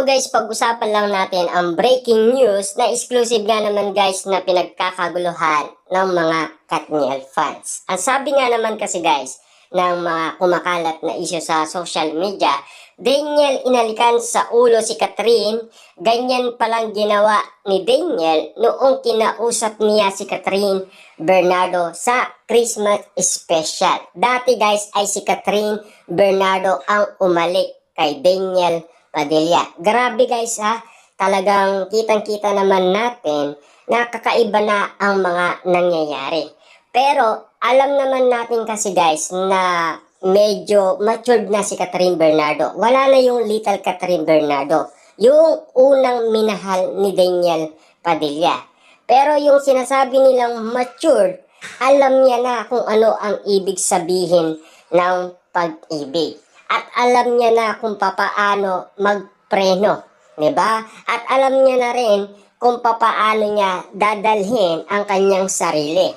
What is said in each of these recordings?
Hello guys, pag-usapan lang natin ang breaking news na exclusive nga naman guys na pinagkakaguluhan ng mga Katniel fans. Ang sabi nga naman kasi guys ng mga kumakalat na issue sa social media, Daniel inalikan sa ulo si Catherine, ganyan palang ginawa ni Daniel noong kinausap niya si Catherine Bernardo sa Christmas special. Dati guys ay si Catherine Bernardo ang umalik kay Daniel Padilla. Grabe guys ha, talagang kitang-kita naman natin na kakaiba na ang mga nangyayari. Pero alam naman natin kasi guys na medyo matured na si Catherine Bernardo. Wala na yung little Catherine Bernardo, yung unang minahal ni Daniel Padilla. Pero yung sinasabi nilang matured, alam niya na kung ano ang ibig sabihin ng pag-ibig. At alam niya na kung papaano magpreno, di ba? At alam niya na rin kung papaano niya dadalhin ang kanyang sarili.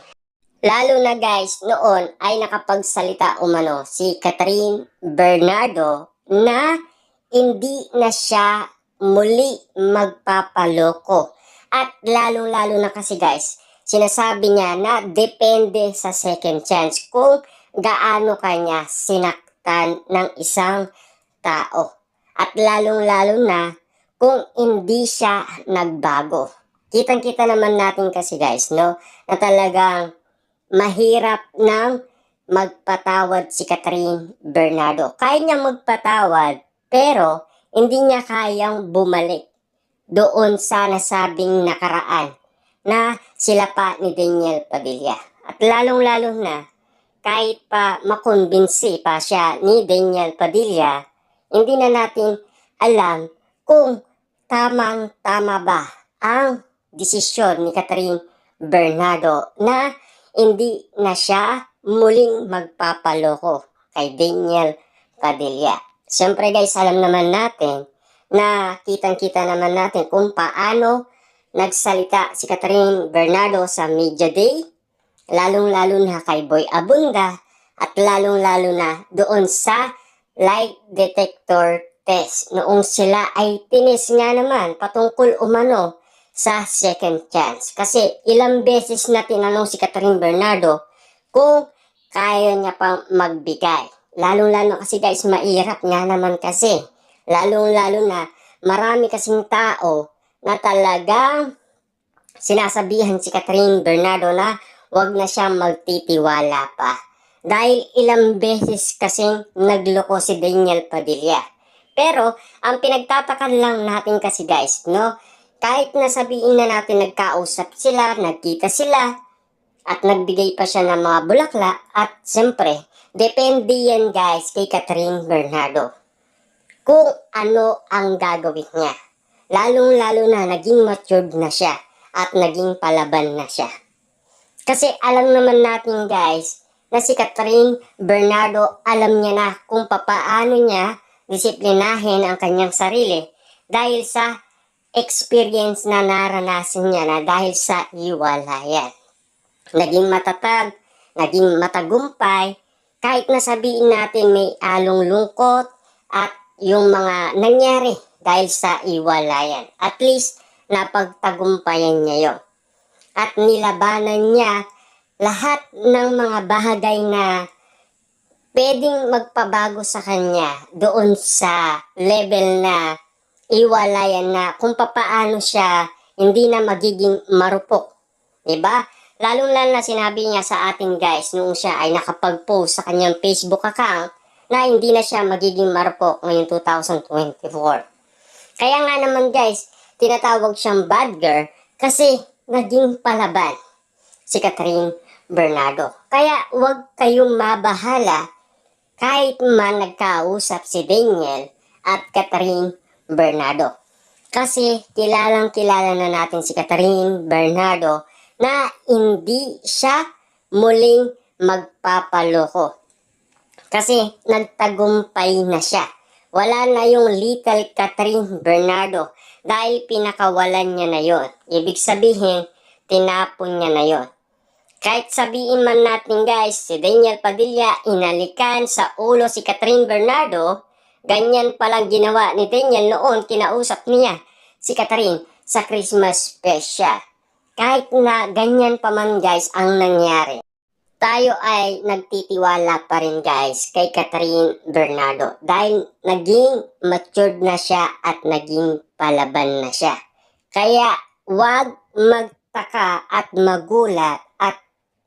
Lalo na guys, noon ay nakapagsalita umano si Catherine Bernardo na hindi na siya muli magpapaloko. At lalong-lalo na kasi guys, sinasabi niya na depende sa second chance kung gaano kanya ng isang tao. At lalong-lalo na kung hindi siya nagbago. Kitang-kita naman natin kasi guys, no, na talagang mahirap nang magpatawad si Catherine Bernardo. Kaya niya magpatawad, pero hindi niya kayang bumalik doon sa nasabing nakaraan na sila pa ni Daniel Padilla. At lalong-lalo na kahit pa makumbinsi pa siya ni Daniel Padilla, hindi na natin alam kung tamang-tama ba ang desisyon ni Catherine Bernardo na hindi na siya muling magpapaloko kay Daniel Padilla. Siyempre guys, alam naman natin na kitang-kita naman natin kung paano nagsalita si Catherine Bernardo sa Media Day, lalong-lalo na kay Boy Abunda, at lalong-lalo na doon sa lie detector test noong sila ay tinis nga naman patungkol umano sa second chance. Kasi ilang beses na tinanong si Catherine Bernardo kung kaya niya pang magbigay. Lalong-lalo kasi guys, mahirap nga naman kasi. Lalong-lalo na marami kasing tao na talagang sinasabihan si Catherine Bernardo na wag na siyang magtitiwala pa. Dahil ilang beses kasing nagloko si Daniel Padilla. Pero, ang pinagtatakan lang natin kasi guys, no? Kahit nasabihin na natin nagkausap sila, nagkita sila, at nagbigay pa siya ng mga bulaklak, at siyempre, depende yan guys kay Catherine Bernardo kung ano ang gagawin niya. Lalong-lalo na naging matured na siya at naging palaban na siya. Kasi alam naman natin guys na si Catherine Bernardo alam niya na kung papaano niya disiplinahin ang kanyang sarili dahil sa experience na naranasan niya na dahil sa iwalayan. Naging matatag, naging matagumpay, kahit na sabihin natin may along lungkot at yung mga nangyari dahil sa iwalayan. At least napagtagumpayan niya yon. At nilabanan niya lahat ng mga bahagay na pwedeng magpabago sa kanya doon sa level na iwalayan na kung papaano siya hindi na magiging marupok. Diba? Lalong-lalo na sinabi niya sa atin guys noong siya ay nakapag-post sa kanyang Facebook account na hindi na siya magiging marupok ngayong 2024. Kaya nga naman guys, tinatawag siyang bad girl kasi naging palaban si Catherine Bernardo. Kaya huwag kayong mabahala kahit man nagkausap si Daniel at Catherine Bernardo. Kasi kilalang-kilala na natin si Catherine Bernardo na hindi siya muling magpapaloko. Kasi nagtagumpay na siya. Wala na yung little Catherine Bernardo dahil pinakawalan niya na yon. Ibig sabihin, tinapon niya na yon. Kahit sabihin man natin guys, si Daniel Padilla inalikan sa ulo si Catherine Bernardo, Ganyan palang ginawa ni Daniel noon, kinausap niya si Catherine sa Christmas special. Kahit na ganyan pa man guys ang nangyari, tayo ay nagtitiwala pa rin guys kay Catherine Bernardo dahil naging matured na siya at naging palaban na siya. Kaya wag magtaka at magulat at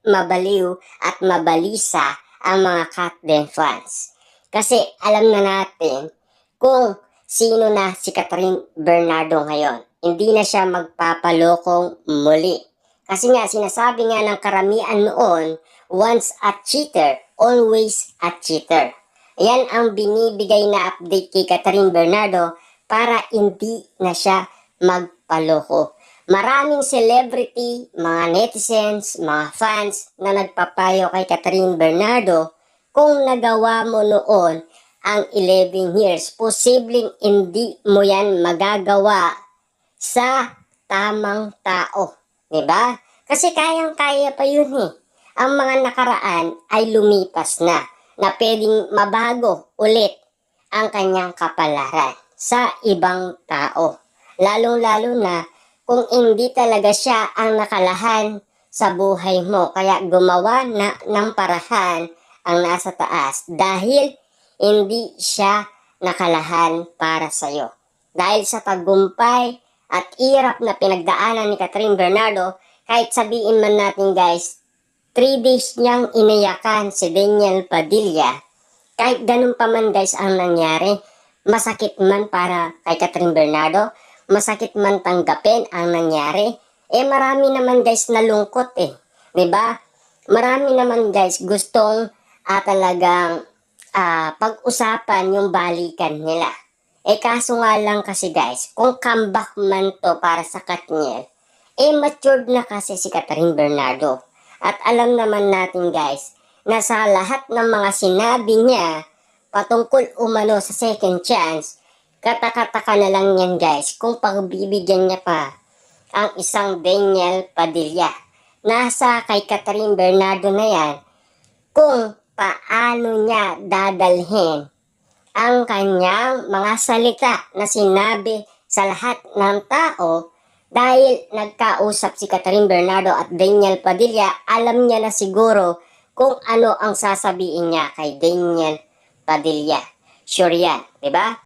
mabaliw at mabalisa ang mga Katden fans. Kasi alam na natin kung sino na si Catherine Bernardo ngayon. Hindi na siya magpapalokong muli. Kasi nga sinasabi nga ng karamihan noon, once a cheater, always a cheater. Yan ang binibigay na update kay Catherine Bernardo para hindi na siya magpaloko. Maraming celebrity, mga netizens, mga fans na nagpapayo kay Catherine Bernardo, kung nagawa mo noon ang 11 years, posibleng hindi mo yan magagawa sa tamang tao. Diba? Kasi kayang-kaya pa yun eh. Ang mga nakaraan ay lumipas na pwedeng mabago ulit ang kanyang kapalaran sa ibang tao. Lalong-lalo na kung hindi talaga siya ang nakalahan sa buhay mo. Kaya gumawa na ng parahan ang nasa taas dahil hindi siya nakalahan para sa'yo. Dahil sa tagumpay at hirap na pinagdaanan ni Catherine Bernardo, kahit sabihin man natin guys, 3 days niyang inayakan si Daniel Padilla, kahit ganun pa man guys ang nangyari, masakit man para kay Catherine Bernardo, masakit man tanggapin ang nangyari, marami naman guys nalungkot eh. 'Di ba? Marami naman guys gustong talagang pag-usapan yung balikan nila. Kaso nga lang kasi guys, kung comeback man to para sa Katniel, matured na kasi si Catherine Bernardo. At alam naman natin guys, na sa lahat ng mga sinabi niya patungkol umano sa second chance, katakataka na lang yan guys kung pagbibigyan niya pa ang isang Daniel Padilla. Nasa kay Catherine Bernardo na yan kung paano niya dadalhin ang kanyang mga salita na sinabi sa lahat ng tao. Dahil nagkausap si Catherine Bernardo at Daniel Padilla, alam niya na siguro kung ano ang sasabihin niya kay Daniel Padilla. Sure yan, diba?